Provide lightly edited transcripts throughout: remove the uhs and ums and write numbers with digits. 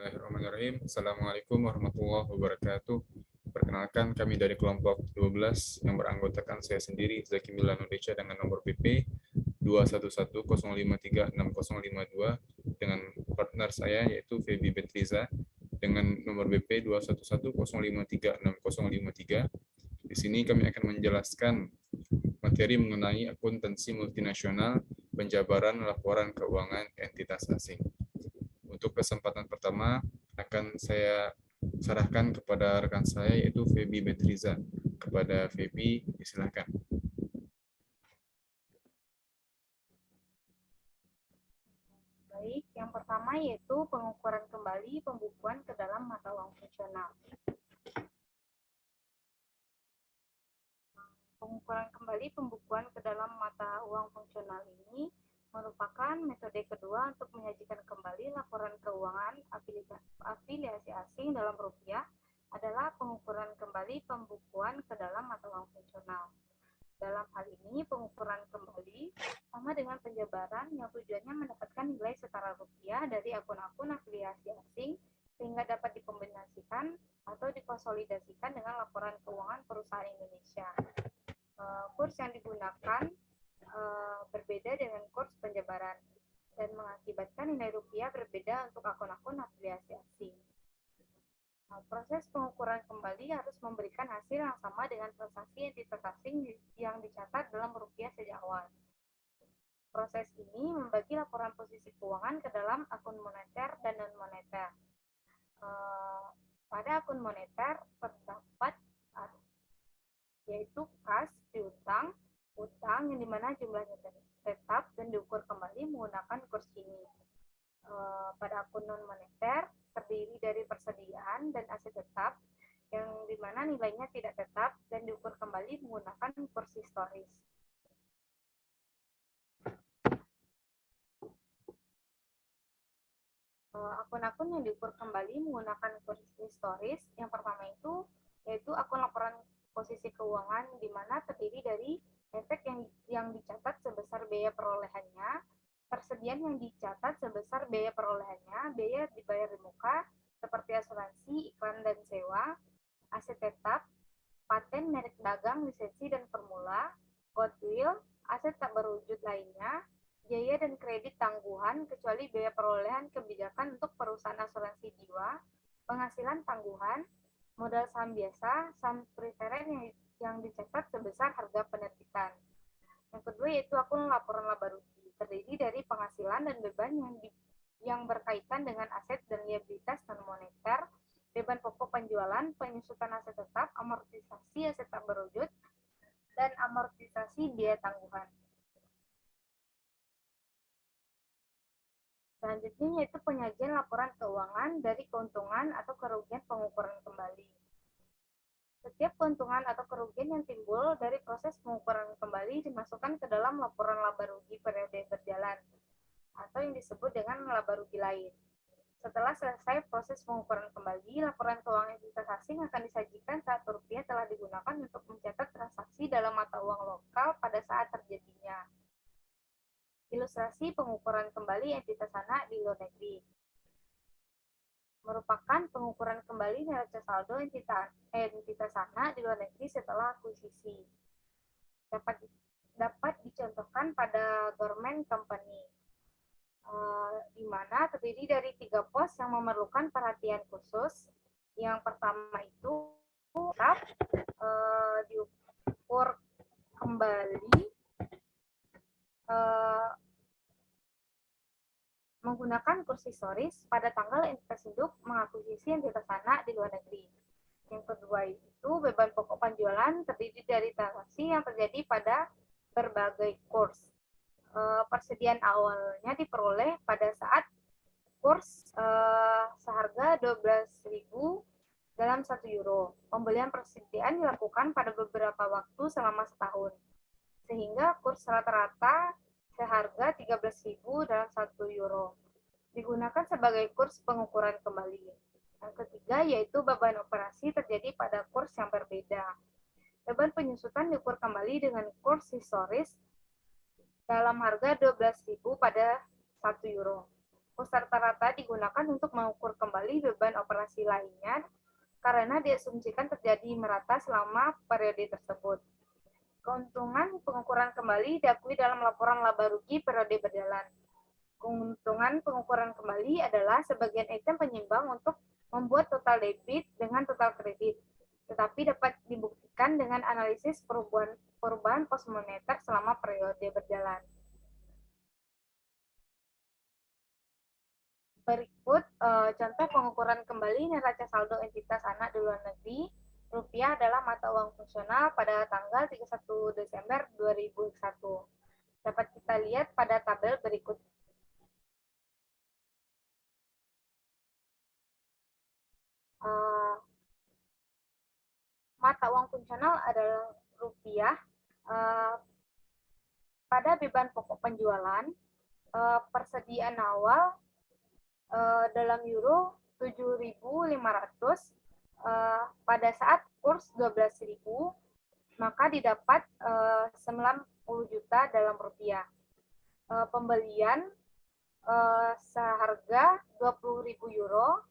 Bismillahirrahmanirrahim. Assalamualaikum warahmatullahi wabarakatuh. Perkenalkan, kami dari kelompok 12 yang beranggotakan saya sendiri, Zaki Milanudecha, dengan nomor PP 21105360052 dengan partner saya yaitu Feby Betriza dengan nomor BP 21105360053. Di sini kami akan menjelaskan materi mengenai akuntansi multinasional, penjabaran laporan keuangan entitas asing. Untuk kesempatan pertama akan saya serahkan kepada rekan saya yaitu Feby Betriza. Kepada Feby, silakan. Baik, yang pertama yaitu pengukuran kembali pembukuan ke dalam mata uang fungsional. Pengukuran kembali pembukuan ke dalam mata uang fungsional ini merupakan metode kedua untuk menyajikan kembali laporan keuangan afiliasi asing dalam rupiah adalah pengukuran kembali pembukuan ke dalam mata uang fungsional. Dalam hal ini, pengukuran kembali sama dengan penjabaran yang tujuannya mendapatkan nilai setara rupiah dari akun-akun afiliasi asing sehingga dapat dikombinasikan atau dikonsolidasikan dengan laporan keuangan perusahaan Indonesia. Kurs yang digunakan berbeda dengan kurs penjabaran dan mengakibatkan nilai rupiah berbeda untuk akun-akun afiliasi asing. Proses pengukuran kembali harus memberikan hasil yang sama dengan transaksi entitas asing yang dicatat dalam rupiah sejak awal. Proses ini membagi laporan posisi keuangan ke dalam akun moneter dan non-moneter. Pada akun moneter terdapat yaitu kas, piutang, utang yang dimana jumlahnya tetap dan diukur kembali menggunakan kurs ini. Pada akun non-moneter terdiri dari persediaan dan aset tetap yang dimana nilainya tidak tetap dan diukur kembali menggunakan kurs historis. Akun-akun yang diukur kembali menggunakan kurs historis yang pertama itu yaitu akun laporan posisi keuangan di mana terdiri dari efek yang dicatat sebesar biaya perolehannya, persediaan yang dicatat sebesar biaya perolehannya, biaya dibayar di muka seperti asuransi, iklan dan sewa, aset tetap, paten, merek dagang, lisensi dan formula, goodwill, aset tak berwujud lainnya, biaya dan kredit tangguhan kecuali biaya perolehan kebijakan untuk perusahaan asuransi jiwa, penghasilan tangguhan, modal saham biasa, saham preferen yang dicatat sebesar harga penerbitan. Yang kedua yaitu akun laporan laba rugi, terdiri dari penghasilan dan beban yang berkaitan dengan aset dan liabilitas non moneter, beban pokok penjualan, penyusutan aset tetap, amortisasi aset tak berwujud, dan amortisasi biaya tangguhan. Selanjutnya yaitu penyajian laporan keuangan dari keuntungan atau kerugian pengukuran kembali. Setiap keuntungan atau kerugian yang timbul dari proses pengukuran kembali dimasukkan ke dalam laporan laba rugi periode berjalan atau yang disebut dengan laba rugi lain. Setelah selesai proses pengukuran kembali, laporan keuangan entitas asing akan disajikan saat rupiah telah digunakan untuk mencatat transaksi dalam mata uang lokal pada saat terjadinya. Ilustrasi pengukuran kembali entitas anak di luar negeri merupakan pengukuran kembali neraca saldo entitas anak di luar negeri setelah akuisisi. Dapat dicontohkan pada government company, di mana terdiri dari 3 pos yang memerlukan perhatian khusus. Yang pertama itu diukur kembali menggunakan kurs historis pada tanggal entitas induk mengakuisisi entitas anak di luar negeri. Yang kedua itu beban pokok penjualan terdiri dari transaksi yang terjadi pada berbagai kurs. Persediaan awalnya diperoleh pada saat kurs seharga 12.000 dalam 1 euro. Pembelian persediaan dilakukan pada beberapa waktu selama setahun, sehingga kurs rata-rata seharga 13.000 dalam 1 euro. Digunakan sebagai kurs pengukuran kembali. Yang ketiga yaitu beban operasi terjadi pada kurs yang berbeda. Beban penyusutan diukur kembali dengan kurs historis dalam harga 12.000 pada 1 euro. kurs rata-rata digunakan untuk mengukur kembali beban operasi lainnya karena diasumsikan terjadi merata selama periode tersebut. Keuntungan pengukuran kembali diakui dalam laporan laba rugi periode berjalan. Keuntungan pengukuran kembali adalah sebagian item penyimbang untuk membuat total debit dengan total kredit, tetapi dapat dibuktikan dengan analisis perubahan pos moneter selama periode berjalan. Berikut contoh pengukuran kembali neraca saldo entitas anak di luar negeri. Rupiah adalah mata uang fungsional pada tanggal 31 Desember 2001. Dapat kita lihat pada tabel berikut. Mata uang fungsional adalah rupiah. Pada beban pokok penjualan, persediaan awal dalam euro 7.500 pada saat kurs 12.000, maka didapat 90 juta dalam rupiah. Pembelian seharga 20.000 euro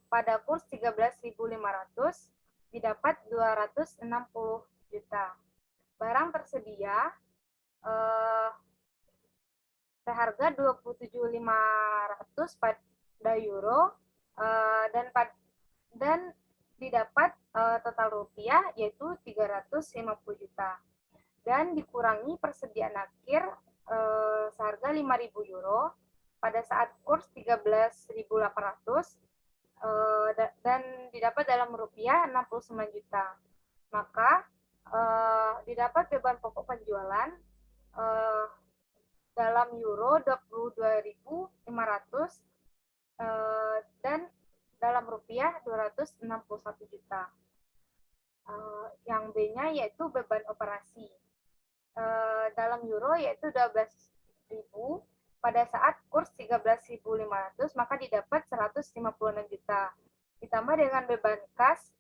pada kurs 13.500 didapat 260 juta. Barang tersedia seharga 27.500 pada euro dan didapat total rupiah yaitu 350 juta dan dikurangi persediaan akhir seharga 5.000 euro pada saat kurs 13.800 dan didapat dalam rupiah 69 juta. Maka didapat beban pokok penjualan dalam euro 22.500 dan dalam rupiah 261 juta. Yang B-nya yaitu beban operasi. Dalam euro yaitu 12.000 pada saat kurs 13.500 maka didapat 156 juta. Ditambah dengan beban kas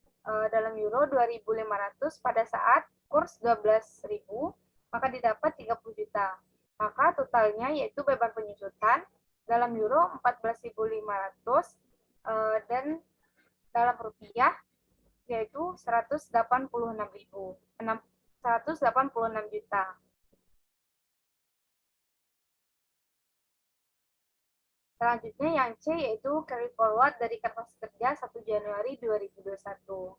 dalam euro 2.500 pada saat kurs 12.000 maka didapat 30 juta. Maka totalnya yaitu beban penyusutan dalam euro 14.500 dan dalam rupiah yaitu 186 juta. Selanjutnya yang C yaitu carry forward dari kertas kerja 1 Januari 2021.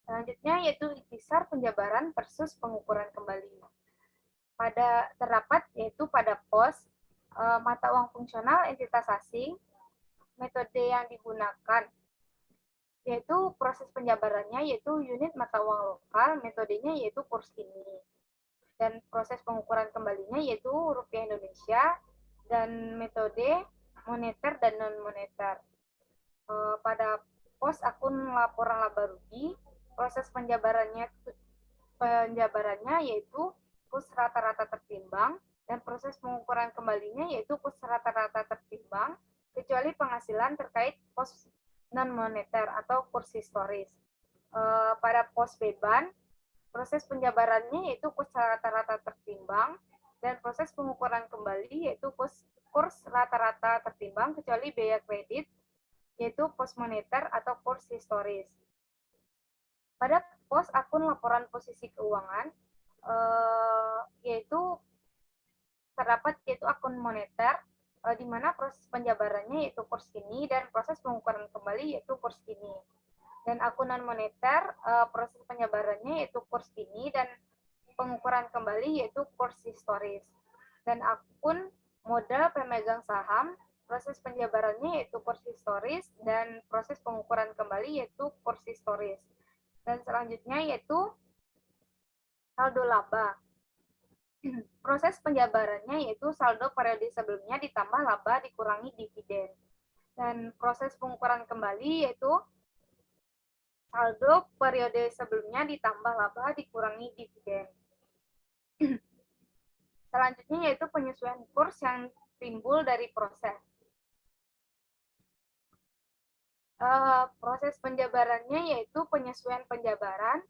Selanjutnya yaitu ikhtisar penjabaran versus pengukuran kembali. Terdapat yaitu pada pos mata uang fungsional entitas asing, metode yang digunakan yaitu proses penjabarannya yaitu unit mata uang lokal, metodenya yaitu kurs kini. Dan proses pengukuran kembalinya yaitu rupiah Indonesia dan metode moneter dan non-moneter. Pada pos akun laporan laba rugi, proses penjabarannya yaitu kurs rata-rata tertimbang dan proses pengukuran kembalinya yaitu kurs rata-rata tertimbang kecuali penghasilan terkait pos non-moneter atau kurs historis. Pada pos beban, proses penjabarannya yaitu kurs rata-rata tertimbang dan proses pengukuran kembali yaitu kurs rata-rata tertimbang kecuali biaya kredit yaitu pos moneter atau kurs historis. Pada pos akun laporan posisi keuangan yaitu terdapat yaitu akun moneter di mana proses penjabarannya yaitu kurs kini dan proses pengukuran kembali yaitu kurs kini. Dan akun non moneter proses penjabarannya yaitu kurs kini dan pengukuran kembali yaitu kurs historis. Dan akun modal pemegang saham proses penjabarannya yaitu kurs historis dan proses pengukuran kembali yaitu kurs historis. Dan selanjutnya yaitu saldo laba. Proses penjabarannya yaitu saldo periode sebelumnya ditambah laba dikurangi dividen. Dan proses pengukuran kembali yaitu saldo periode sebelumnya ditambah laba dikurangi dividen. Selanjutnya yaitu penyesuaian kurs yang timbul dari proses. Proses penjabarannya yaitu penyesuaian penjabaran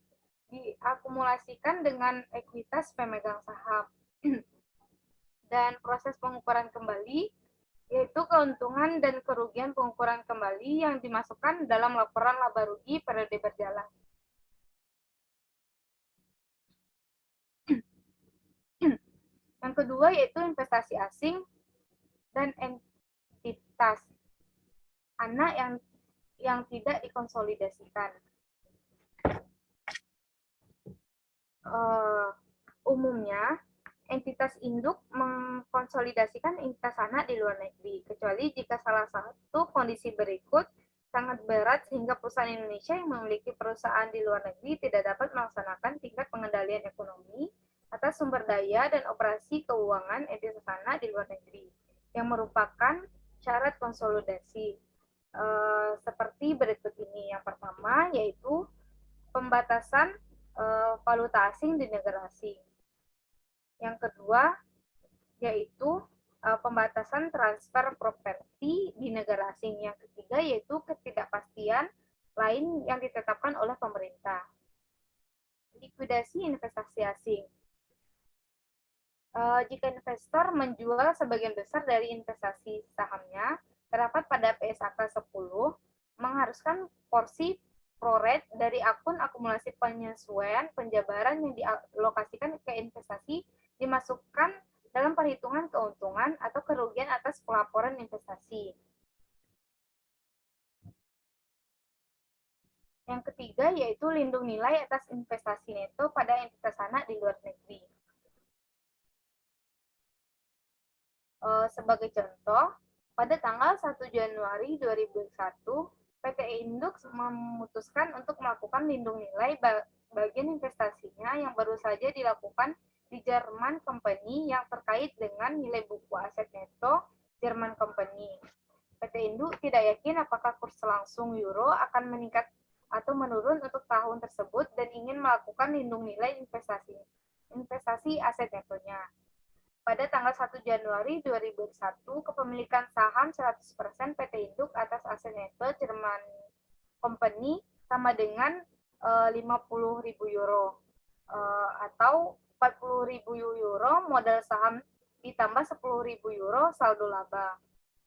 diakumulasikan dengan ekuitas pemegang saham. Dan proses pengukuran kembali yaitu keuntungan dan kerugian pengukuran kembali yang dimasukkan dalam laporan laba rugi periode berjalan. Yang kedua yaitu investasi asing dan entitas anak yang tidak dikonsolidasikan. Umumnya, entitas induk mengkonsolidasikan entitas anak di luar negeri, kecuali jika salah satu kondisi berikut sangat berat sehingga perusahaan Indonesia yang memiliki perusahaan di luar negeri tidak dapat melaksanakan tingkat pengendalian ekonomi atas sumber daya dan operasi keuangan entitas anak di luar negeri, yang merupakan syarat konsolidasi. Seperti berikut ini. Yang pertama yaitu pembatasan valuta asing di negara asing. Yang kedua yaitu pembatasan transfer properti di negara asing. Yang ketiga yaitu ketidakpastian lain yang ditetapkan oleh pemerintah. Likuidasi investasi asing. Jika investor menjual sebagian besar dari investasi sahamnya, terdapat pada PSAK 10, mengharuskan porsi pro-rate dari akun akumulasi penyesuaian penjabaran yang dialokasikan ke investasi dimasukkan dalam perhitungan keuntungan atau kerugian atas pelaporan investasi. Yang ketiga yaitu lindung nilai atas investasi neto pada entitas anak di luar negeri. Sebagai contoh, pada tanggal 1 Januari 2001, PT Induk memutuskan untuk melakukan lindung nilai bagian investasinya yang baru saja dilakukan di Jerman Company yang terkait dengan nilai buku aset neto Jerman Company. PT Induk tidak yakin apakah kurs langsung euro akan meningkat atau menurun untuk tahun tersebut dan ingin melakukan lindung nilai investasi aset netonya. Pada tanggal 1 Januari 2001, kepemilikan saham 100% PT Induk atas aset neto Jerman Company sama dengan 50.000 euro atau 40.000 euro modal saham ditambah 10.000 euro saldo laba.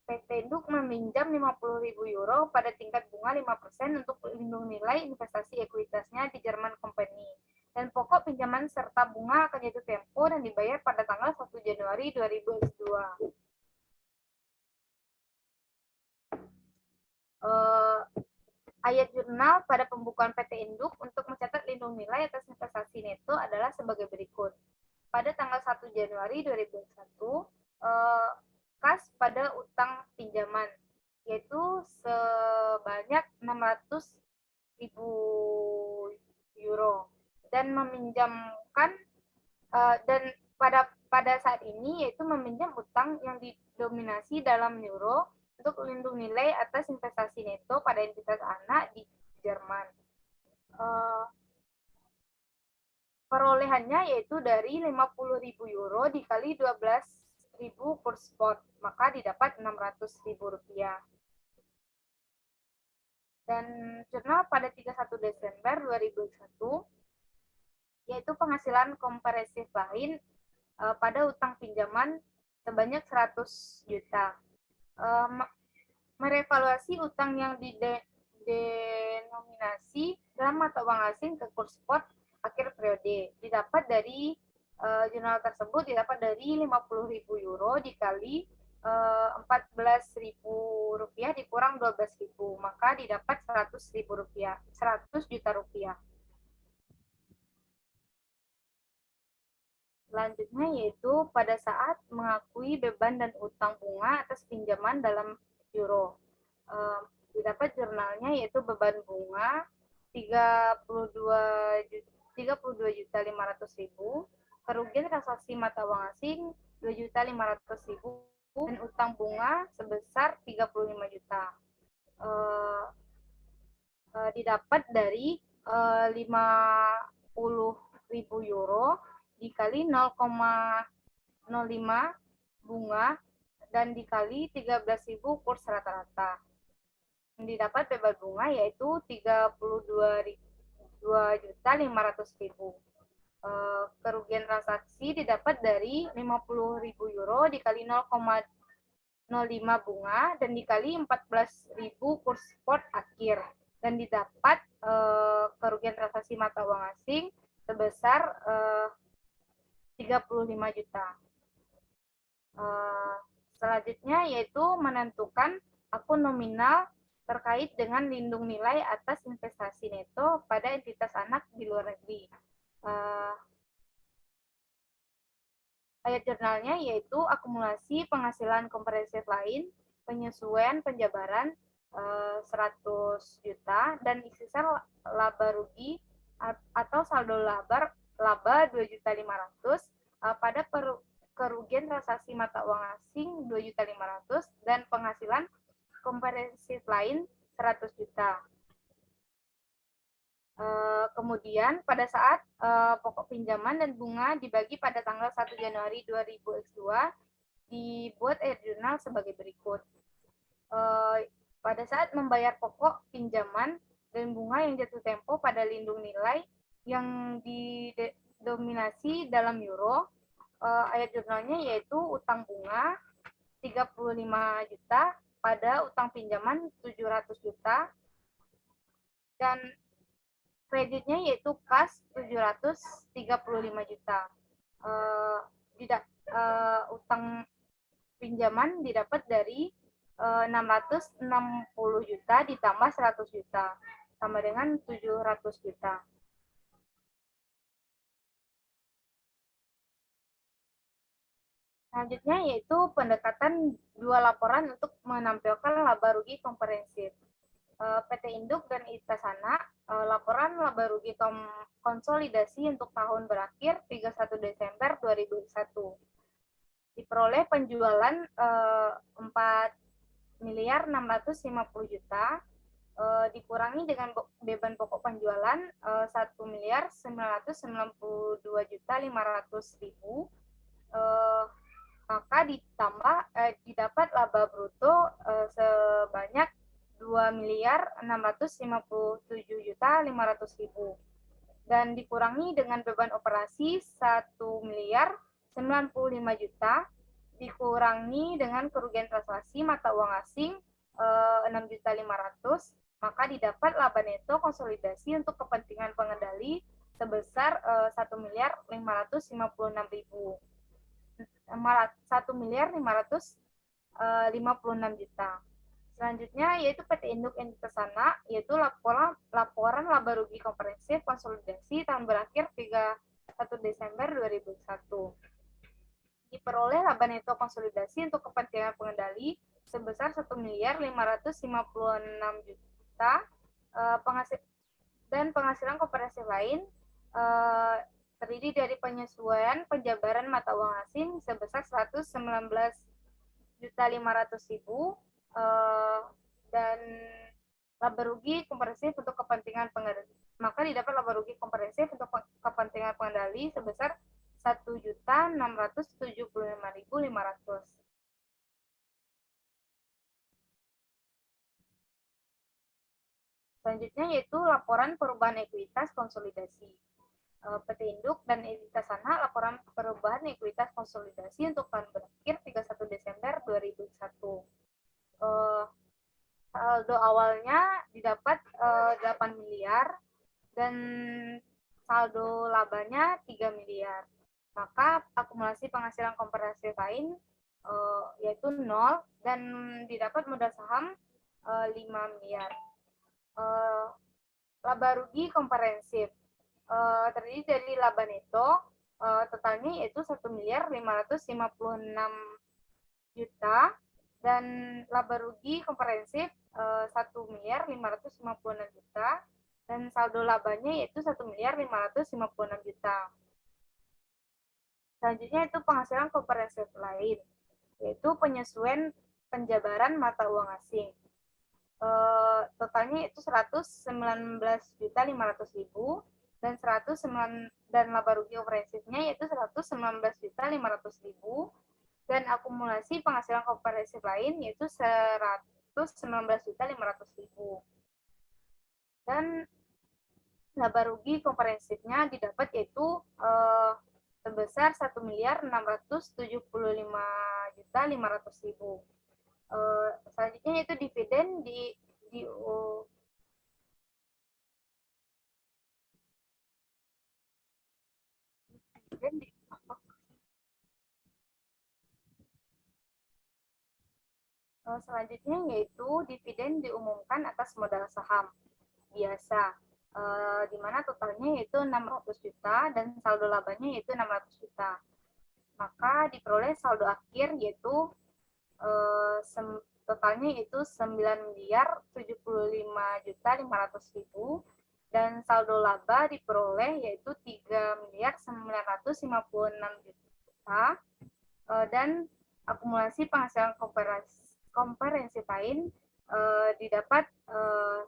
PT Induk meminjam 50.000 euro pada tingkat bunga 5% untuk lindung nilai investasi ekuitasnya di Jerman Company. Dan pokok pinjaman serta bunga akan jatuh tempo dan dibayar pada tanggal 1 Januari 2002. Ayat jurnal pada pembukuan PT Induk untuk mencatat lindung nilai atas investasi neto adalah sebagai berikut. Pada tanggal 1 Januari 2001, kas pada utang pinjaman, yaitu sebanyak 600.000 euro. Dan meminjamkan dan pada saat ini yaitu meminjam utang yang didominasi dalam euro untuk lindung nilai atas investasi neto pada entitas anak di Jerman. Perolehannya yaitu dari 50.000 euro dikali 12.000 kurs spot, maka didapat 600.000 rupiah. Dan jurnal pada 31 Desember 2001 yaitu penghasilan komprehensif lain pada utang pinjaman sebanyak 100 juta. Merevaluasi utang yang didenominasi dalam mata uang asing ke kurs spot akhir periode. Didapat dari jurnal tersebut didapat dari 50.000 euro dikali 14.000 rupiah dikurang 12.000, maka didapat 100.000 rupiah, 100 juta rupiah. Selanjutnya yaitu pada saat mengakui beban dan utang bunga atas pinjaman dalam euro. Didapat jurnalnya yaitu beban bunga 32.500.000, kerugian transaksi mata uang asing 2.500.000 dan utang bunga sebesar 35 juta. Didapat dari 50.000 euro dikali 0,05 bunga dan dikali 13.000 kurs rata-rata. Didapat beban bunga yaitu 32.500.000. Kerugian transaksi didapat dari 50.000 euro dikali 0,05 bunga dan dikali 14.000 kurs spot akhir, dan didapat kerugian transaksi mata uang asing sebesar 35 juta. Selanjutnya yaitu menentukan akun nominal terkait dengan lindung nilai atas investasi neto pada entitas anak di luar negeri. Ayat jurnalnya yaitu akumulasi penghasilan komprehensif lain, penyesuaian penjabaran 100 juta, dan sisa laba rugi atau saldo laba 2.500.000 pada kerugian transaksi mata uang asing 2.500.000 dan penghasilan komprehensif lain 100 juta. Kemudian pada saat pokok pinjaman dan bunga dibagi pada tanggal 1 Januari 2000X2, dibuat ayat jurnal sebagai berikut. Pada saat membayar pokok pinjaman dan bunga yang jatuh tempo pada lindung nilai yang didominasi dalam euro, ayat jurnalnya yaitu utang bunga 35 juta pada utang pinjaman 700 juta, dan kreditnya yaitu kas 735 juta. Utang pinjaman didapat dari 660 juta ditambah 100 juta, sama dengan 700 juta. Selanjutnya yaitu pendekatan dua laporan untuk menampilkan laba rugi komprehensif. PT Induk dan Itasana, laporan laba rugi konsolidasi untuk tahun berakhir 31 Desember 2001. Diperoleh penjualan 4.650 juta, dikurangi dengan beban pokok penjualan 1.992.500.000, maka ditambah didapat laba bruto sebanyak 2.657.500.000 dan dikurangi dengan beban operasi 1.095 juta dikurangi dengan kerugian transaksi mata uang asing 6.500.000, maka didapat laba neto konsolidasi untuk kepentingan pengendali sebesar 1.556 juta. Selanjutnya yaitu PT Induk Itasana, yaitu laporan laba rugi komprehensif konsolidasi tahun berakhir 31 Desember 2001. Diperoleh laba neto konsolidasi untuk kepentingan pengendali sebesar 1.556 juta, dan penghasilan komprehensif lain terdiri dari penyesuaian penjabaran mata uang asing sebesar 119.500.000 dan laba rugi komprehensif untuk kepentingan pengendali, maka didapat laba rugi komprehensif untuk kepentingan pengendali sebesar 1.675.500. Selanjutnya yaitu laporan perubahan ekuitas konsolidasi. PT Induk dan Itasana, laporan perubahan ekuitas konsolidasi untuk tahun berakhir 31 Desember 2001. Saldo awalnya didapat 8 miliar dan saldo labanya 3 miliar. Maka akumulasi penghasilan komprehensif lain yaitu 0 dan didapat modal saham 5 miliar. Laba rugi komprehensif terdiri dari laba neto totalnya yaitu 1.556 juta dan laba rugi komprehensif 1.556 juta dan saldo labanya yaitu 1.556 juta. Selanjutnya itu penghasilan komprehensif lain, yaitu penyesuaian penjabaran mata uang asing. Totalnya itu 119.500.000 dan laba rugi komprehensifnya yaitu 119.500.000 dan akumulasi penghasilan komprehensif lain yaitu 119.500.000. Dan laba rugi komprehensifnya didapat yaitu sebesar 1.675.500.000. Selanjutnya yaitu dividen di dividen di selanjutnya yaitu dividen diumumkan atas modal saham biasa, di mana totalnya yaitu 600 juta dan saldo labanya yaitu 600 juta. Maka diperoleh saldo akhir yaitu totalnya yaitu 9.075.500.000 dan saldo laba diperoleh yaitu 3.956.000.000 dan akumulasi penghasilan komprehensif lain didapat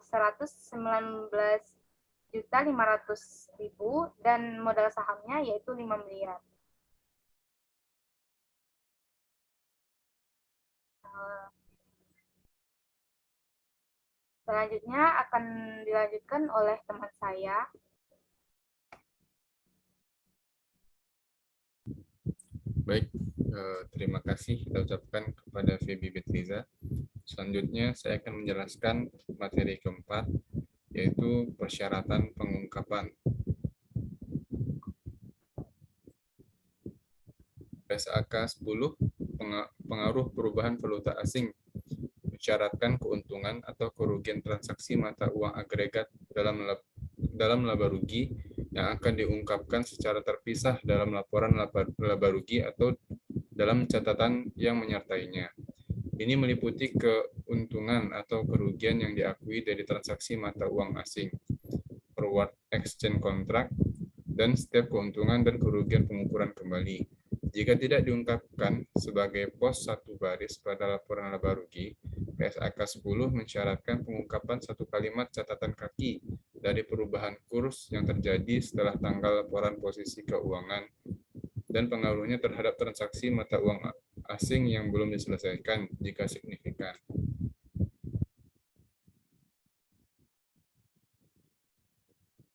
119.500.000 dan modal sahamnya yaitu 5 miliar. Selanjutnya akan dilanjutkan oleh teman saya. Baik, terima kasih kita ucapkan kepada Feby Betriza. Selanjutnya saya akan menjelaskan materi keempat, yaitu persyaratan pengungkapan. PSAK 10, pengaruh perubahan valuta asing, mensyaratkan keuntungan atau kerugian transaksi mata uang agregat dalam laba rugi yang akan diungkapkan secara terpisah dalam laporan laba rugi atau dalam catatan yang menyertainya. Ini meliputi keuntungan atau kerugian yang diakui dari transaksi mata uang asing, forward exchange contract, dan setiap keuntungan dan kerugian pengukuran kembali. Jika tidak diungkapkan sebagai pos satu baris pada laporan laba rugi, PSAK 10 mensyaratkan pengungkapan satu kalimat catatan kaki dari perubahan kurs yang terjadi setelah tanggal laporan posisi keuangan dan pengaruhnya terhadap transaksi mata uang asing yang belum diselesaikan jika signifikan.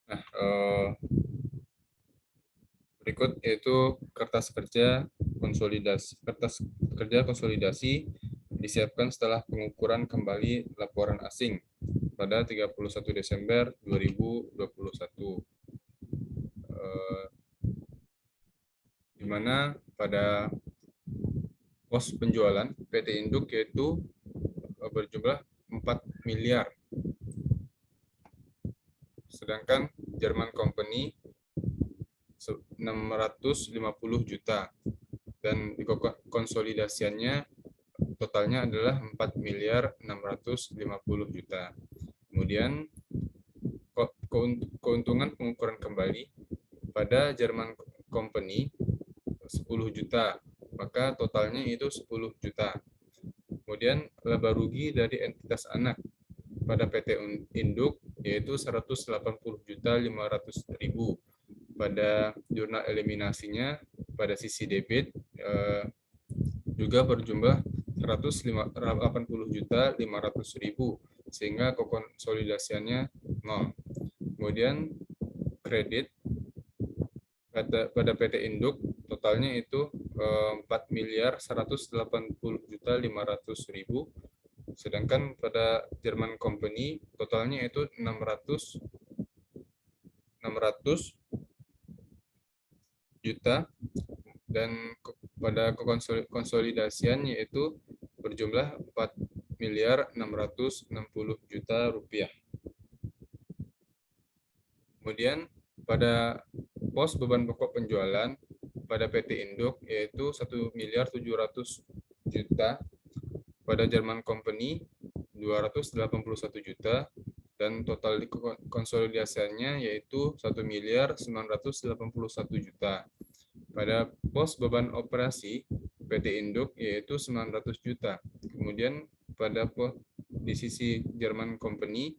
Nah, berikut yaitu kertas kerja konsolidasi disiapkan setelah pengukuran kembali laporan asing pada 31 Desember 2021. Di mana pada pos penjualan PT Induk yaitu berjumlah 4 miliar. Sedangkan German Company 650 juta dan konsolidasiannya totalnya adalah 4 miliar 650 juta. Kemudian keuntungan pengukuran kembali pada German Company 10 juta, maka totalnya itu 10 juta. Kemudian laba rugi dari entitas anak pada PT Induk yaitu 180.500.000. Pada jurnal eliminasinya pada sisi debit juga berjumlah 180.500.000 sehingga konsolidasiannya 0. Kemudian kredit pada PT Induk totalnya itu 4.180.500.000, sedangkan pada German Company totalnya itu 600 juta dan pada konsolidasian yaitu berjumlah 4.660 juta rupiah. Kemudian pada pos beban pokok penjualan pada PT Induk yaitu 1.700 juta, pada German Company 281 juta, dan total konsolidasiannya yaitu 1.981 juta. Pada pos beban operasi PT Induk yaitu 900 juta. Kemudian pada di sisi German Company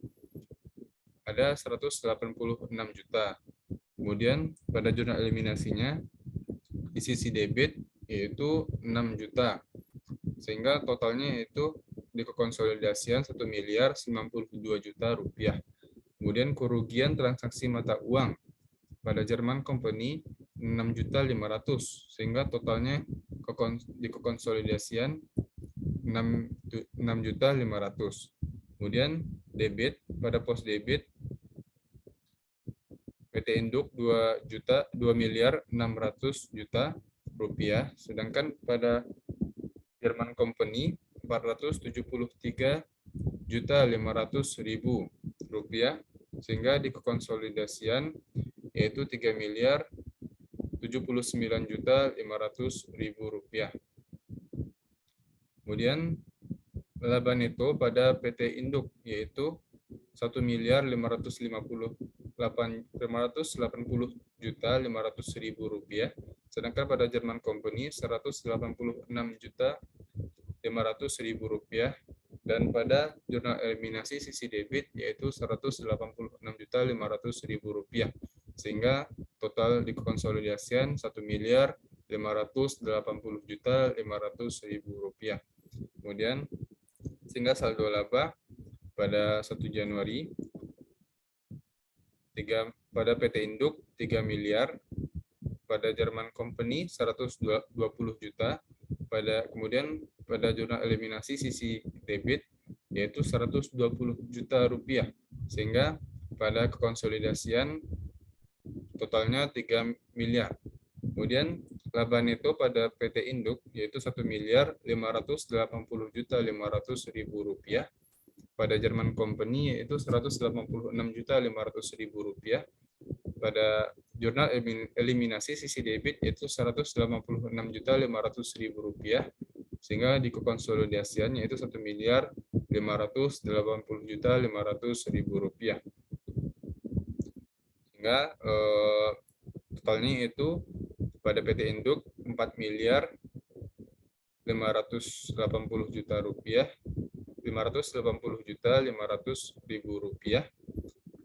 ada 186 juta. Kemudian pada jurnal eliminasinya di sisi debit yaitu 6 juta. Sehingga totalnya itu di kekonsolidasian 1.092 juta rupiah. Kemudian kerugian transaksi mata uang pada Jerman Company 6.500.000 sehingga totalnya di kekonsolidasian 6.500.000. Kemudian debit pada pos debit PT Induk 2.600.000.000 rupiah, sedangkan pada Jerman Company 473.500.000 rupiah, sehingga di kekonsolidasian yaitu 3.079.500.000 rupiah. Kemudian laba neto pada PT Induk yaitu 1.580.500.000 rupiah, sedangkan pada Jerman Company 186.500.000 rupiah, dan pada jurnal eliminasi sisi debit yaitu 186.500.000 rupiah, sehingga total di konsolidasian 1.580.500.000 rupiah. Kemudian sehingga saldo laba pada 1 Januari pada PT Induk 3 miliar, pada Jerman Company 120 juta, kemudian pada jurnal eliminasi sisi debit yaitu 120 juta rupiah, sehingga pada kekonsolidasian totalnya 3 miliar. Kemudian laba neto pada PT Induk yaitu 1.580.500.000 rupiah, pada Jerman Company yaitu 186.500.000 rupiah, pada jurnal eliminasi sisi debit yaitu 186.500.000 rupiah, sehingga di kekonsolidasian yaitu 1.580.500.000 rupiah, sehingga totalnya itu pada PT Induk 4.580.000 rupiah, 580.500.000 rupiah,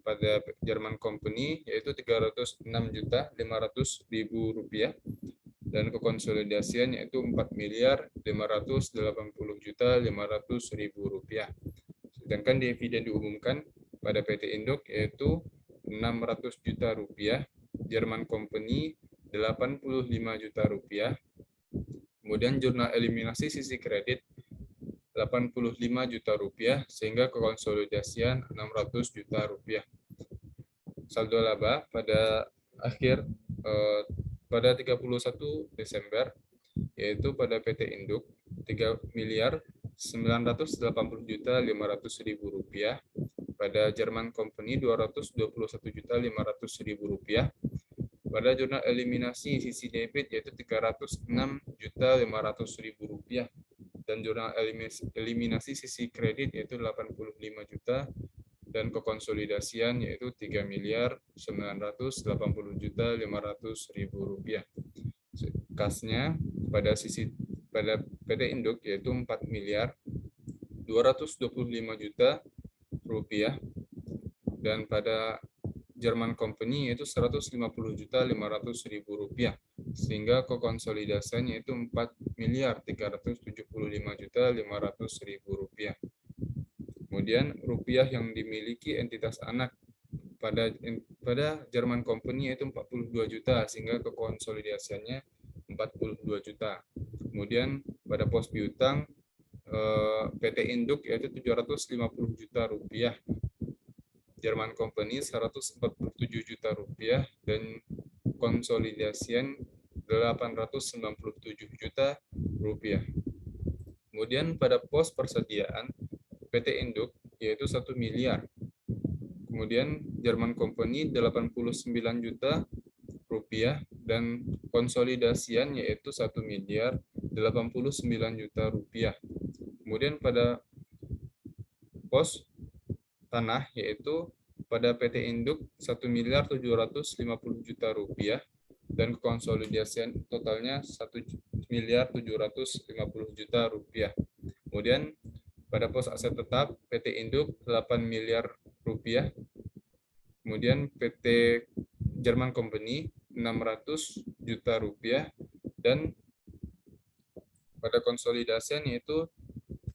pada Jerman Company yaitu 306.500.000 rupiah, dan kekonsolidasian yaitu 4.580.500.000 rupiah. Sedangkan dividen diumumkan pada PT Induk yaitu 600 juta rupiah, Jerman Company 85 juta rupiah, kemudian jurnal eliminasi sisi kredit 85 juta rupiah, sehingga kekonsolidasian 600 juta rupiah. Saldo laba pada pada 31 Desember yaitu pada PT Induk 3.980.500.000 rupiah, pada Jerman Company 221.500.000 rupiah, pada jurnal eliminasi sisi debit yaitu 306.500.000 rupiah, dan jurnal eliminasi sisi kredit yaitu 85 juta, dan kekonsolidasian yaitu 3.980.500.000 rupiah. Kasnya pada PT Induk yaitu 4.225 juta rupiah, dan pada Jerman Company yaitu 150.500.000 rupiah, sehingga kekonsolidasiannya itu 4.375.500.000 rupiah. Kemudian rupiah yang dimiliki entitas anak pada Jerman Company yaitu 42 juta, sehingga kekonsolidasiannya 42 juta. Kemudian pada pos piutang PT Induk yaitu 750 juta rupiah, Jerman Company 147 juta rupiah, dan konsolidasian 897 juta rupiah. Kemudian pada pos persediaan PT Induk yaitu 1 miliar. Kemudian Jerman Company 89 juta rupiah, dan konsolidasian yaitu 1.089 juta rupiah. Kemudian pada pos tanah yaitu pada PT Induk 1.750 juta rupiah, dan konsolidasian totalnya 1.750 juta rupiah. Kemudian pada pos aset tetap PT Induk 8 miliar rupiah, kemudian PT Jerman Company 600 juta rupiah, dan pada konsolidasian yaitu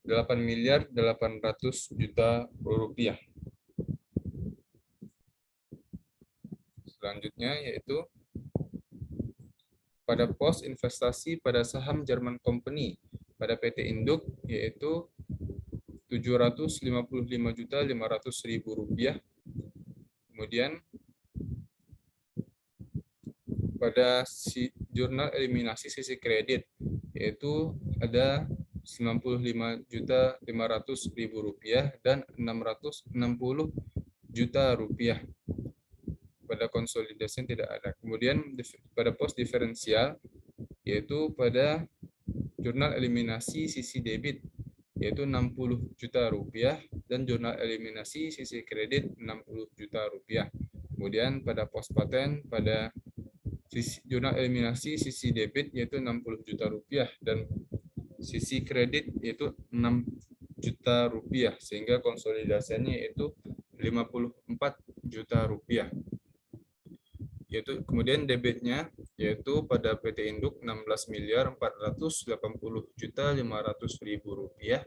8 miliar 800 juta rupiah. Selanjutnya yaitu pada pos investasi pada saham Jerman Company pada PT Induk yaitu Rp755.500.000. Kemudian pada jurnal eliminasi sisi kredit yaitu ada Rp95.500.000 dan Rp660.000. Pada konsolidasi tidak ada. Kemudian pada pos diferensial yaitu pada jurnal eliminasi sisi debit yaitu Rp60 juta dan jurnal eliminasi sisi kredit Rp60 juta. Kemudian pada pos paten pada jurnal eliminasi sisi debit yaitu Rp60 juta dan sisi kredit yaitu Rp6 juta sehingga konsolidasinya yaitu Rp54 juta. Yaitu kemudian debitnya yaitu pada PT Induk Rp16.480.500.000,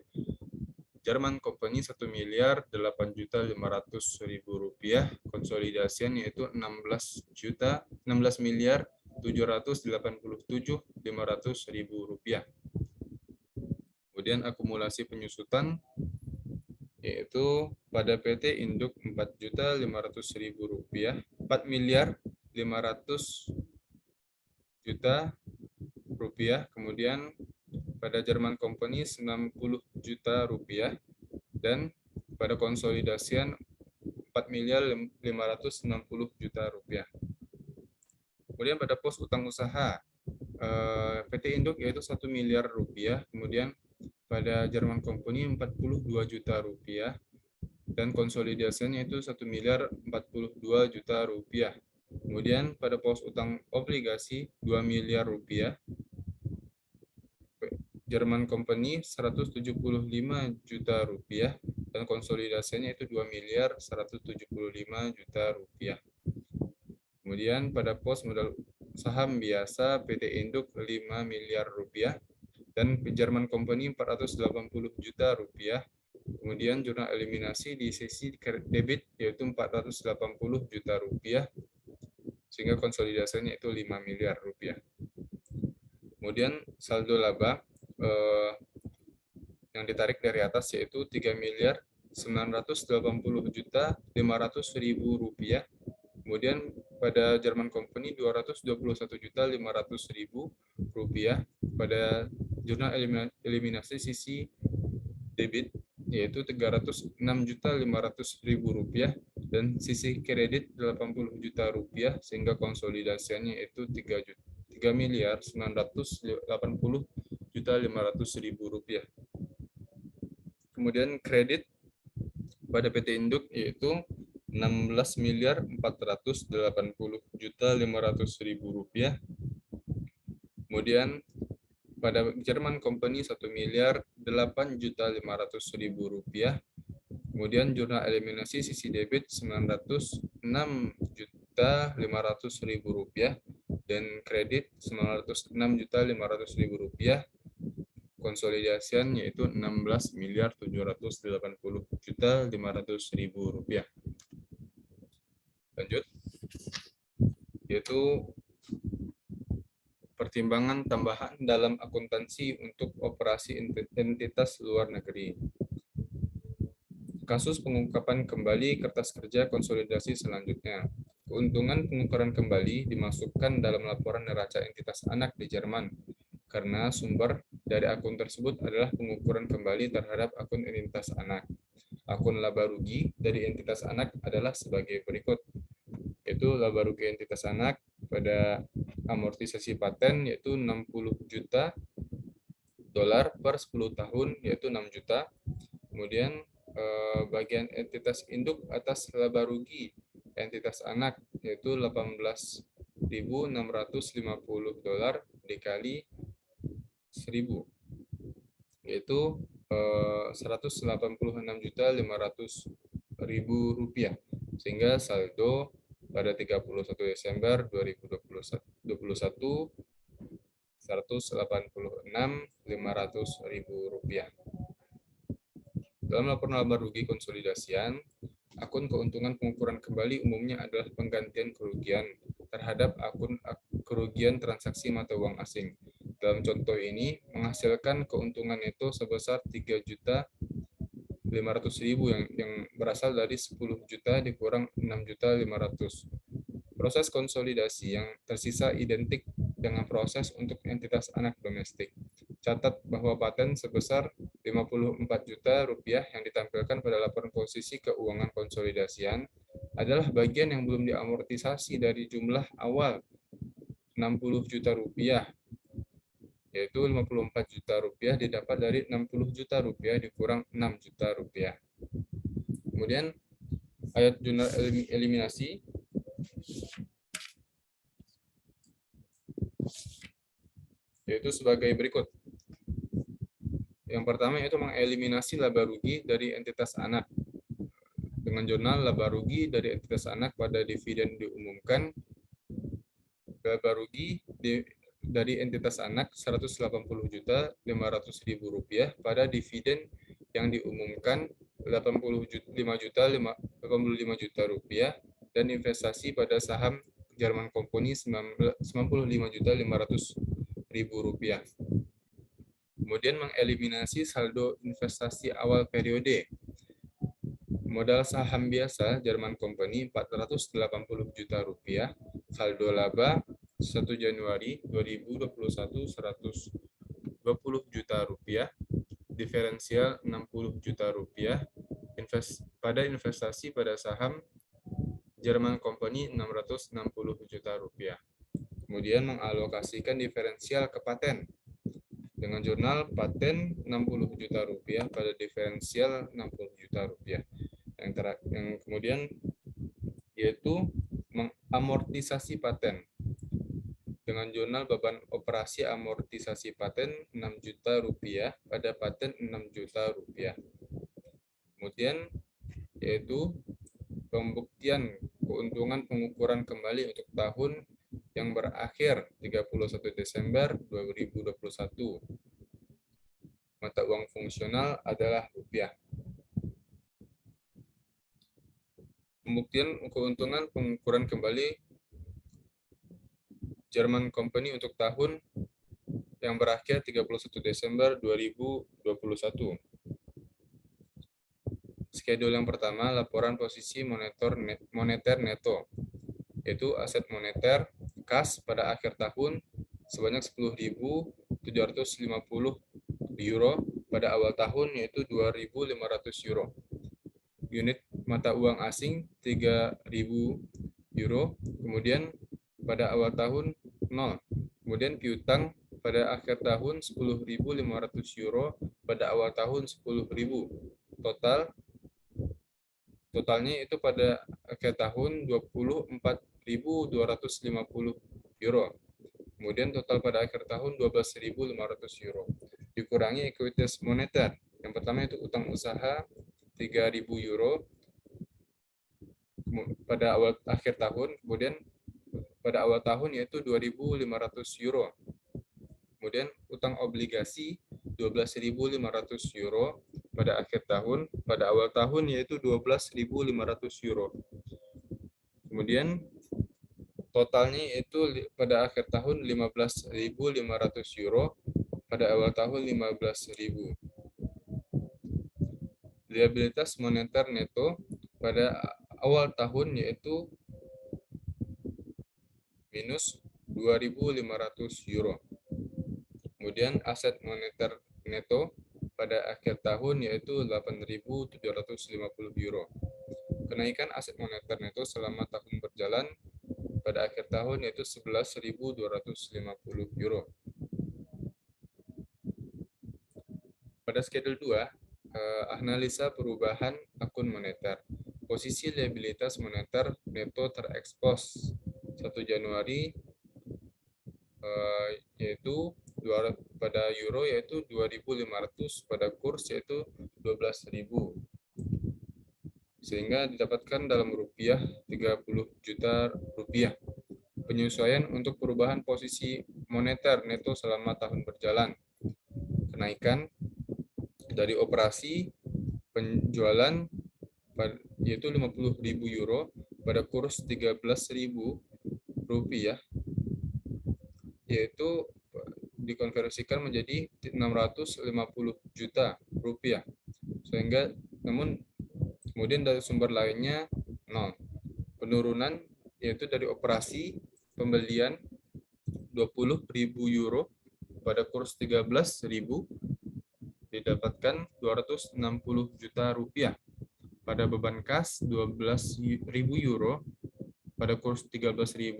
Jerman Company Rp1.008.500.000, konsolidasian yaitu Rp16.787.500.000. Kemudian akumulasi penyusutan yaitu pada PT Induk Rp4.500.000, Rp4.500.000, kemudian pada Jerman Company Rp90 juta dan pada konsolidasian Rp4.560 juta. Kemudian pada pos utang usaha PT Induk yaitu Rp1 miliar, kemudian pada Jerman Company Rp42 juta dan konsolidasinya itu Rp1.042 juta. Kemudian pada pos utang obligasi Rp2 miliar, Jerman Company Rp175 juta dan konsolidasinya itu Rp2.175 juta. Kemudian pada pos modal saham biasa PT Induk Rp5 miliar dan Jerman Company Rp480 juta. Kemudian jurnal eliminasi di sisi debit yaitu Rp480 juta sehingga konsolidasinya itu Rp5 miliar. Kemudian saldo laba yang ditarik dari atas yaitu Rp3.980.500.000. Kemudian pada Jerman Company Rp221.500.000. Pada jurnal eliminasi sisi debit yaitu Rp306.500.000 dan sisi kredit Rp80 juta sehingga konsolidasinya itu Rp3.980.500.000. Kemudian kredit pada PT Induk yaitu Rp16.480.500.000. Kemudian pada Jerman Company Rp1.008.500.000. Kemudian jurnal eliminasi sisi debit Rp906.500.000 dan kredit Rp906.500.000. Konsolidasian yaitu Rp16.780.500.000. Lanjut, yaitu pertimbangan tambahan dalam akuntansi untuk operasi entitas luar negeri. Kasus pengungkapan kembali kertas kerja konsolidasi selanjutnya. Keuntungan pengukuran kembali dimasukkan dalam laporan neraca entitas anak di Jerman karena sumber dari akun tersebut adalah pengukuran kembali terhadap akun entitas anak. Akun laba rugi dari entitas anak adalah sebagai berikut, yaitu laba rugi entitas anak pada amortisasi paten yaitu $60 juta per 10 tahun yaitu 6 juta. Kemudian bagian entitas induk atas laba rugi entitas anak yaitu $18.650 dikali 1.000 yaitu Rp186.500.000 sehingga saldo pada 31 Desember 2021 Rp186.500.000. Dalam laporan laba rugi konsolidasian Akun keuntungan pengukuran kembali umumnya adalah penggantian kerugian terhadap akun kerugian transaksi mata uang asing. Dalam contoh ini, menghasilkan keuntungan neto sebesar 3.500.000 yang berasal dari 10 juta dikurang 6.500.000. Proses konsolidasi yang tersisa identik dengan proses untuk entitas anak domestik. Catat bahwa paten sebesar 54 juta rupiah yang ditampilkan pada laporan posisi keuangan konsolidasian adalah bagian yang belum diamortisasi dari jumlah awal 60 juta rupiah, yaitu 54 juta rupiah didapat dari 60 juta rupiah dikurang 6 juta rupiah. Kemudian ayat jurnal eliminasi yaitu sebagai berikut. Yang pertama yaitu mengeliminasi laba rugi dari entitas anak. Dengan jurnal laba rugi dari entitas anak pada dividen diumumkan, laba rugi dari entitas anak 180.500.000 rupiah pada dividen yang diumumkan 85 juta rupiah dan investasi pada saham Jerman Company 95.500.000 rupiah. Kemudian mengeliminasi saldo investasi awal periode. Modal saham biasa Jerman Company 480 juta rupiah, saldo laba 1 Januari 2021 120 juta rupiah, diferensial 60 juta rupiah, pada investasi pada saham Jerman Company 660 juta rupiah. Kemudian mengalokasikan diferensial ke paten. Dengan jurnal paten 60 juta rupiah pada diferensial 60 juta rupiah. Yang kemudian yaitu mengamortisasi paten. Dengan jurnal beban operasi amortisasi paten 6 juta rupiah pada paten 6 juta rupiah. Kemudian yaitu pembuktian keuntungan pengukuran kembali untuk tahun yang berakhir 31 Desember 2021. Mata uang fungsional adalah rupiah. Pembuktian keuntungan pengukuran kembali Jerman Company untuk tahun yang berakhir 31 Desember 2021. Schedule yang pertama, laporan posisi moneter neto, yaitu aset moneter kas pada akhir tahun sebanyak 10.750 euro, pada awal tahun yaitu 2.500 euro. Unit mata uang asing 3.000 euro, kemudian pada awal tahun 0. Kemudian piutang pada akhir tahun 10.500 euro, pada awal tahun 10.000. Totalnya itu pada akhir tahun 24.250 euro. Kemudian total pada akhir tahun 12.500 euro. Dikurangi ekuitas moneter. Yang pertama itu utang usaha 3.000 euro pada awal akhir tahun, kemudian pada awal tahun yaitu 2.500 euro. Kemudian utang obligasi 12.500 euro pada akhir tahun, pada awal tahun yaitu 12.500 euro. Kemudian totalnya itu pada akhir tahun 15.500 euro, pada awal tahun 15.000. Liabilitas moneter neto pada awal tahun yaitu minus 2.500 euro. Kemudian aset moneter neto pada akhir tahun yaitu 8.750 euro. Kenaikan aset moneter neto selama tahun berjalan pada akhir tahun yaitu 11.250 euro. Pada schedule 2, analisa perubahan akun moneter. Posisi liabilitas moneter neto terekspos 1 Januari yaitu pada euro yaitu 2.500, pada kurs yaitu 12.000. Sehingga didapatkan dalam rupiah 30 juta rupiah. Penyesuaian untuk perubahan posisi moneter neto selama tahun berjalan. Kenaikan dari operasi penjualan yaitu 50.000 euro pada kurs 13.000 rupiah, yaitu dikonversikan menjadi 650 juta rupiah. Sehingga namun kemudian dari sumber lainnya nol. Penurunan yaitu dari operasi pembelian 20.000 euro pada kurs 13.000 didapatkan 260 juta rupiah. Pada beban kas 12.000 euro pada kurs 13.000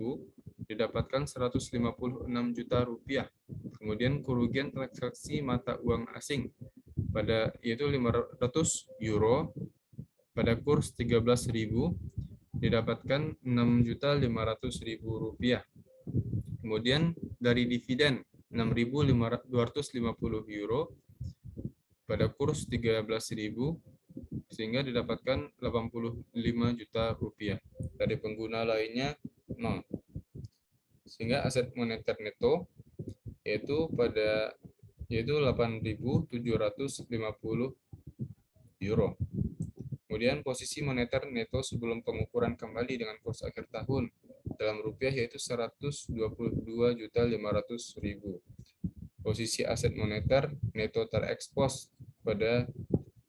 didapatkan 156 juta rupiah. Kemudian kerugian transaksi mata uang asing pada yaitu 500 euro pada kurs 13.000 didapatkan 6.500.000 rupiah. Kemudian dari dividen 6.250 euro pada kurs 13.000 sehingga didapatkan 85 juta rupiah. Dari pengguna lainnya 0. Sehingga aset moneter neto yaitu 8.750 euro. Kemudian posisi moneter neto sebelum pengukuran kembali dengan kurs akhir tahun dalam rupiah yaitu 122.500.000. Posisi aset moneter neto terekspos pada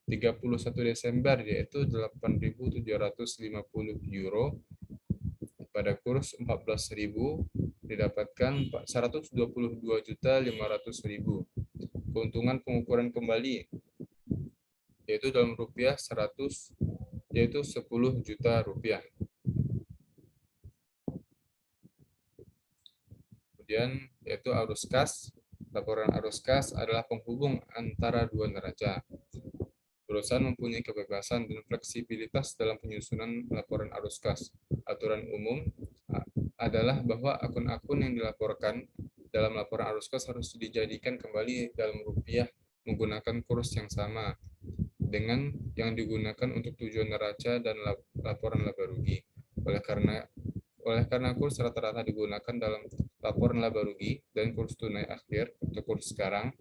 31 Desember yaitu 8.750 euro pada kurs 14.000 didapatkan 122.500.000. Keuntungan pengukuran kembali yaitu dalam rupiah 10 juta rupiah. Kemudian yaitu arus kas. Laporan arus kas adalah penghubung antara dua neraca. Perusahaan mempunyai kebebasan dan fleksibilitas dalam penyusunan laporan arus kas. Aturan umum adalah bahwa akun-akun yang dilaporkan dalam laporan arus kas harus dijadikan kembali dalam rupiah menggunakan kurs yang sama dengan yang digunakan untuk tujuan neraca dan laporan laba rugi. Oleh karena kurs rata-rata digunakan dalam laporan laba rugi dan kurs tunai akhir atau kurs sekarang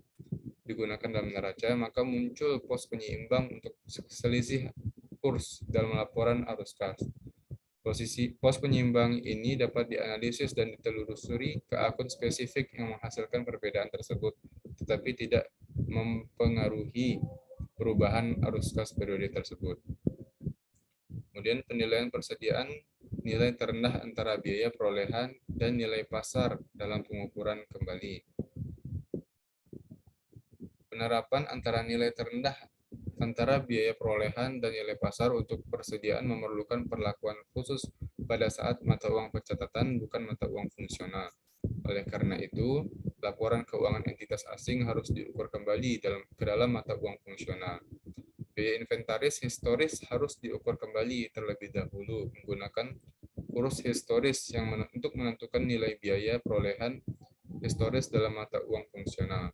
digunakan dalam neraca, maka muncul pos penyeimbang untuk selisih kurs dalam laporan arus kas. Posisi pos penyeimbang ini dapat dianalisis dan ditelusuri ke akun spesifik yang menghasilkan perbedaan tersebut, tetapi tidak mempengaruhi perubahan arus kas periode tersebut. Kemudian penilaian persediaan nilai terendah antara biaya perolehan dan nilai pasar dalam pengukuran kembali. Penerapan antara nilai terendah antara biaya perolehan dan nilai pasar untuk persediaan memerlukan perlakuan khusus pada saat mata uang pencatatan bukan mata uang fungsional. Oleh karena itu, laporan keuangan entitas asing harus diukur kembali ke dalam mata uang fungsional. Biaya inventaris historis harus diukur kembali terlebih dahulu menggunakan kurs historis untuk menentukan nilai biaya perolehan historis dalam mata uang fungsional.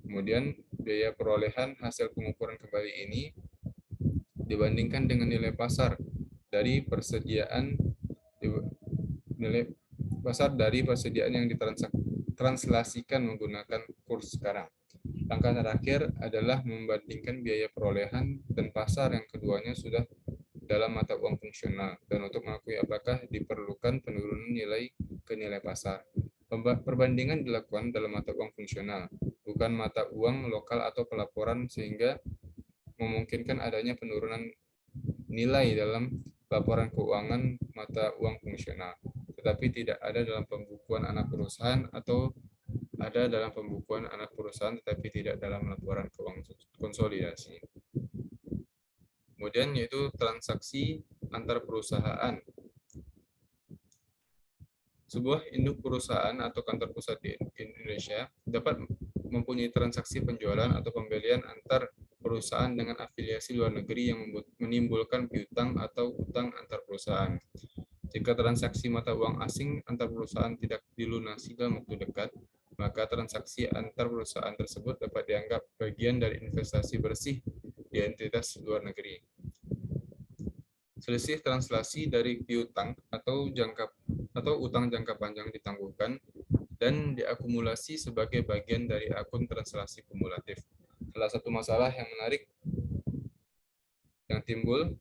Kemudian biaya perolehan hasil pengukuran kembali ini dibandingkan dengan nilai pasar dari persediaan yang ditranslasikan menggunakan kurs sekarang. Langkah terakhir adalah membandingkan biaya perolehan dan pasar yang keduanya sudah dalam mata uang fungsional dan untuk mengakui apakah diperlukan penurunan nilai ke nilai pasar. Perbandingan dilakukan dalam mata uang fungsional, bukan mata uang lokal atau pelaporan sehingga memungkinkan adanya penurunan nilai dalam laporan keuangan mata uang fungsional, tetapi tidak ada dalam pembukuan anak perusahaan atau ada dalam pembukuan anak perusahaan tetapi tidak dalam laporan keuangan konsolidasi. Kemudian yaitu transaksi antar perusahaan. Sebuah induk perusahaan atau kantor pusat di Indonesia dapat mempunyai transaksi penjualan atau pembelian antar perusahaan dengan afiliasi luar negeri yang menimbulkan piutang atau utang antar perusahaan. Jika transaksi mata uang asing antar perusahaan tidak dilunasi dalam waktu dekat, maka transaksi antar perusahaan tersebut dapat dianggap bagian dari investasi bersih di entitas luar negeri. Selisih translasi dari piutang atau utang jangka panjang ditangguhkan dan diakumulasi sebagai bagian dari akun translasi kumulatif. Salah satu masalah yang menarik yang timbul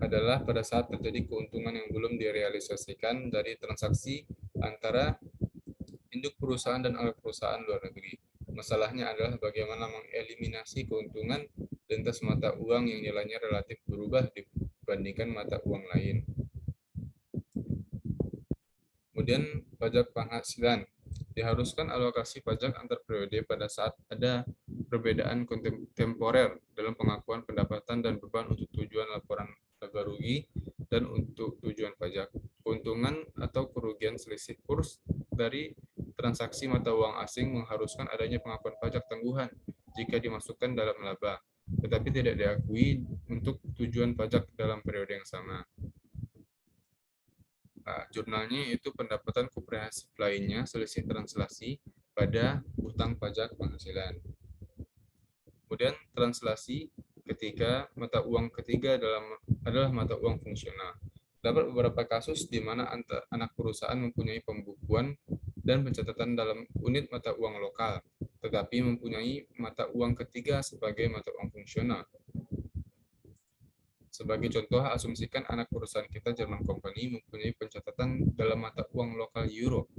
adalah pada saat terjadi keuntungan yang belum direalisasikan dari transaksi antara induk perusahaan dan anak perusahaan luar negeri. Masalahnya adalah bagaimana mengeliminasi keuntungan lintas mata uang yang nilainya relatif berubah dibandingkan mata uang lain. Kemudian pajak penghasilan. Diharuskan alokasi pajak antar periode pada saat ada perbedaan temporer dalam pengakuan pendapatan dan beban untuk tujuan laporan laba rugi dan untuk tujuan pajak. Keuntungan atau kerugian selisih kurs dari transaksi mata uang asing mengharuskan adanya pengakuan pajak tangguhan jika dimasukkan dalam laba, tetapi tidak diakui untuk tujuan pajak dalam periode yang sama. Jurnalnya itu pendapatan komprehensif lainnya selisih translasi pada utang pajak penghasilan. Kemudian translasi ketiga, mata uang ketiga adalah mata uang fungsional. Dapat beberapa kasus di mana anak perusahaan mempunyai pembukuan dan pencatatan dalam unit mata uang lokal, tetapi mempunyai mata uang ketiga sebagai mata uang fungsional. Sebagai contoh, asumsikan anak perusahaan kita German Company mempunyai pencatatan dalam mata uang lokal euro.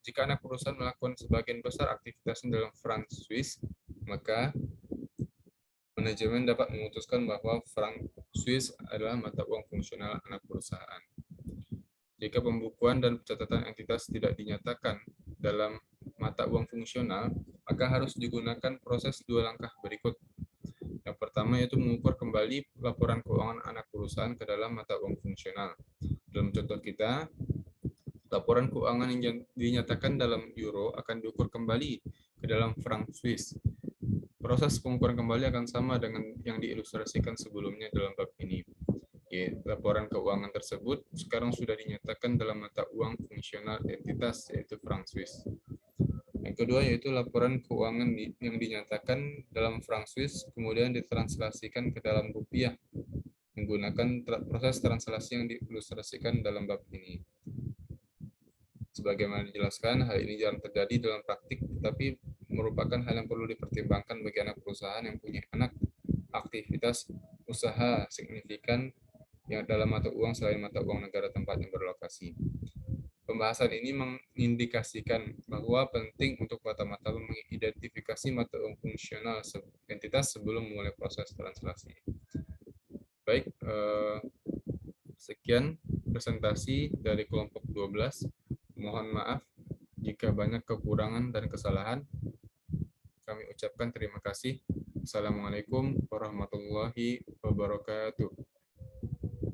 Jika anak perusahaan melakukan sebagian besar aktivitasnya dalam franc Swiss, maka manajemen dapat memutuskan bahwa franc Swiss adalah mata uang fungsional anak perusahaan. Jika pembukuan dan pencatatan entitas tidak dinyatakan dalam mata uang fungsional, maka harus digunakan proses dua langkah berikut. Yang pertama yaitu mengukur kembali laporan keuangan anak perusahaan ke dalam mata uang fungsional. Dalam contoh kita, laporan keuangan yang dinyatakan dalam euro akan diukur kembali ke dalam franc Swiss. Proses pengukuran kembali akan sama dengan yang diilustrasikan sebelumnya dalam bab ini. Laporan keuangan tersebut sekarang sudah dinyatakan dalam mata uang fungsional entitas yaitu franc Swiss. Yang kedua yaitu laporan keuangan yang dinyatakan dalam franc Swiss kemudian ditranslasikan ke dalam rupiah menggunakan proses translasi yang diilustrasikan dalam bab ini. Sebagaimana dijelaskan, hal ini jarang terjadi dalam praktik, tetapi merupakan hal yang perlu dipertimbangkan bagi anak perusahaan yang punya anak aktivitas usaha signifikan yang dalam mata uang selain mata uang negara tempat yang berlokasi. Pembahasan ini mengindikasikan bahwa penting untuk mata-mata mengidentifikasi mata uang fungsional entitas sebelum memulai proses translasi. Baik, sekian presentasi dari kelompok 12. Mohon maaf jika banyak kekurangan dan kesalahan. Kami ucapkan terima kasih. Assalamualaikum warahmatullahi wabarakatuh.